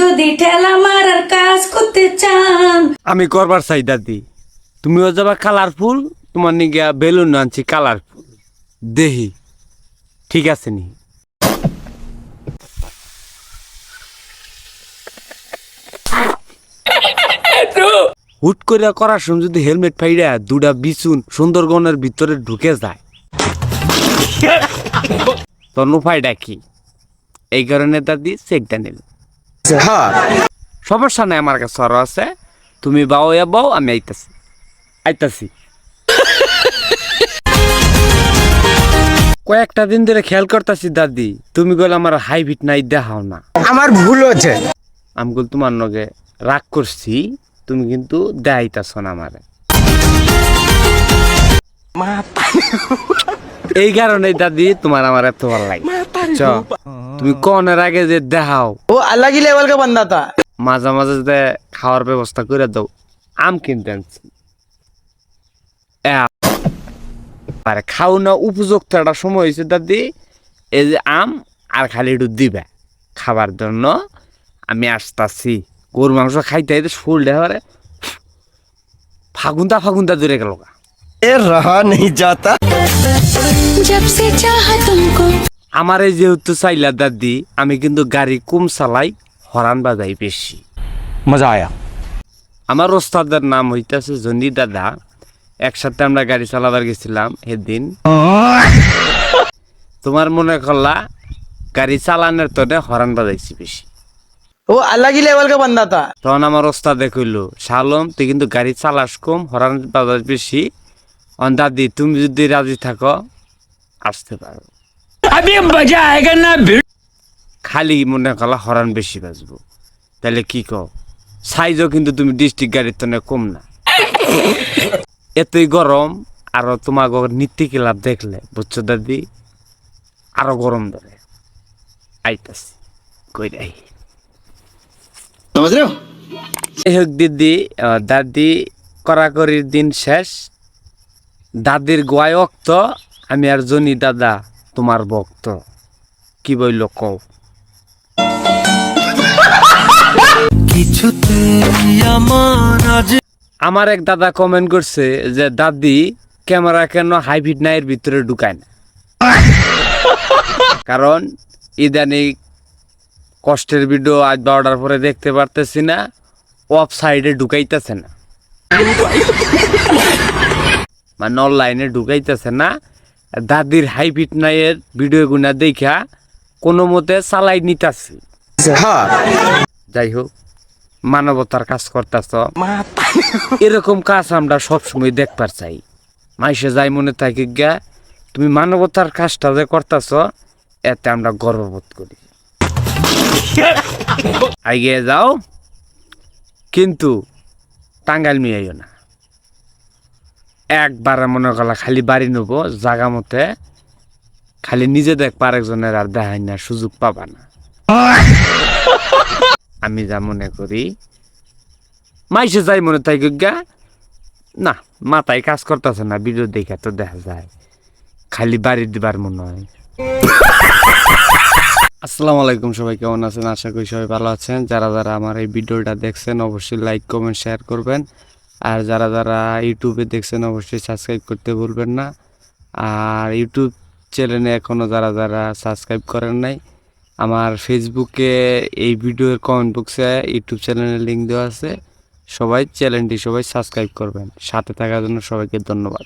যদি ঠেলা মারার কাজ করতে চান, আমি করবার চাই দাদি। তুমিও যাবা কালারফুল, তোমার নিগা বেলুন আনছি কালারফুল, দেহি ঠিক আছে নি? হুট করে করার সময় যদি হেলমেট ফাইরা দুটা বিচুন সুন্দরবনের ভিতরে ঢুকে যায়, তোর উপায়টা কি? এই কারণে দাদি চেকটা নিল। সমস্যা নাই, আমার কাছে আরো আছে। তুমি বাও বাও, আমি আইতাছি। কয়েকটা দিন ধরে খেয়াল করতেছি দাদি, তুমি বলে আমার হাইব্রিড নাই দেখাও না। আমার ভুল হচ্ছে। আমি বল তোমার নগে রাগ করছি, তুমি কিন্তু দেখাইতাছ না আমারে। এই কারণে দাদি তোমার আমার এত ভালো লাগে। তুমি কনের আগে যে দেখাও, वो अलग ही लेवल का बंदा था। মাঝে মাঝে যে খাওয়ার ব্যবস্থা করে দাও। আম কিনতে আনছি, আরে খাও না উপযুক্ত একটা সময় হয়েছে দাদি। এই যে আম আর খালি একটু দিবে খাবার জন্য। আমি আসতাছি। গরু মাংস খাইতে ফুল দেওয়ারে ফাগুনটা দূরে গেল। ये रहा नहीं जाता। जब से चाहा तुमको। আমার এই যেহেতু চাইলা দাদি, আমি কিন্তু গাড়ি কম চালাই, হরান বাজাই বেশি। मजा आया। আমার ওস্তাদের নাম হইতেছে জনি দাদা। একসাথে আমরা গাড়ি চালাবার গেছিলাম সেদিন। তোমার মনে করলা গাড়ি চালানোর তোনে হরান বাজাইছি বেশি। वो अलग ही लेवल का बंदा था। তখন আমার ওস্তাদে কইল, শালম তুই কিন্তু গাড়ি চালাস কম, হরান বাজাস বেশি। দাদি তুমি যদি রাজি থাকো আসতে পারো। अभी मजा आएगा ना। খালি মনে করলা হরান বেশি বাজবো, তাহলে কি কও? সাইজও কিন্তু তুমি ডিস্ট্রিক্ট গাড়ির তো কম না। এতই গরম, আরো তোমাকে নীতি ক্লাব দেখলে বুঝছো দাদি, আরো গরম ধরে। আইতাছি কইরাই समझ रहे हो? এই হোক দিদি, দাদি কড়াকড়ির দিন শেষ। দাদির গোয়ায় অক্ত, আমি আর জনি দাদা তোমার ভক্ত। কি বইল কও? আমার এক দাদা কমেন্ট করছে যে দাদি ক্যামেরা কেন হাইব্রিড নাইয়ের ভিতরে ঢুকায় না, কারণ ইদানিং কষ্টের ভিডিও আজ 12টার পরে দেখতে পারতেছি না, অফ সাইডে ঢুকাইতেছে না, মানে অনলাইনে ঢুকাইতেছে না। দাদির হাইব্রিড নাইয়ের ভিডিও গুনা দেখা কোনো মতে চালাই নিতাছি। যাই হোক, মানবতার কাজ করতেছ, এরকম কাজ আমরা সবসময় দেখবার চাই। মাইসে যাই মনে থাকি গা, তুমি মানবতার কাজটা যে করতেছ, এতে আমরা গর্ববোধ করি। এগিয়ে যাও, কিন্তু টাঙ্গাইল মিয়াইও না। একবারে মনে করলা খালি বাড়ি নেবো জাগা মতে, খালি নিজে দেখবা, আরেকজনের আর দেখাই না, সুযোগ পাবা না। আমি যা মনে করি, মাইসে যাই মনে তাই গা না, মাথায় কাজ করতেছে না, ভিডিও দেখে তো দেখা যায় খালি বাড়ি দিবার মনে হয়। আসসালামু আলাইকুম, সবাই কেমন আছেন? আশা করি সবাই ভালো আছেন। যারা যারা আমার এই ভিডিওটা দেখছেন অবশ্যই লাইক কমেন্ট শেয়ার করবেন, আর যারা যারা ইউটিউবে দেখছেন অবশ্যই সাবস্ক্রাইব করতে ভুলবেন না। আর ইউটিউব চ্যানেলে এখনও যারা যারা সাবস্ক্রাইব করেন নাই, আমার ফেসবুকে এই ভিডিওর কমেন্ট বক্সে ইউটিউব চ্যানেলের লিঙ্ক দেওয়া আছে, সবাই চ্যানেলটি সবাই সাবস্ক্রাইব করবেন। সাথে থাকার জন্য সবাইকে ধন্যবাদ।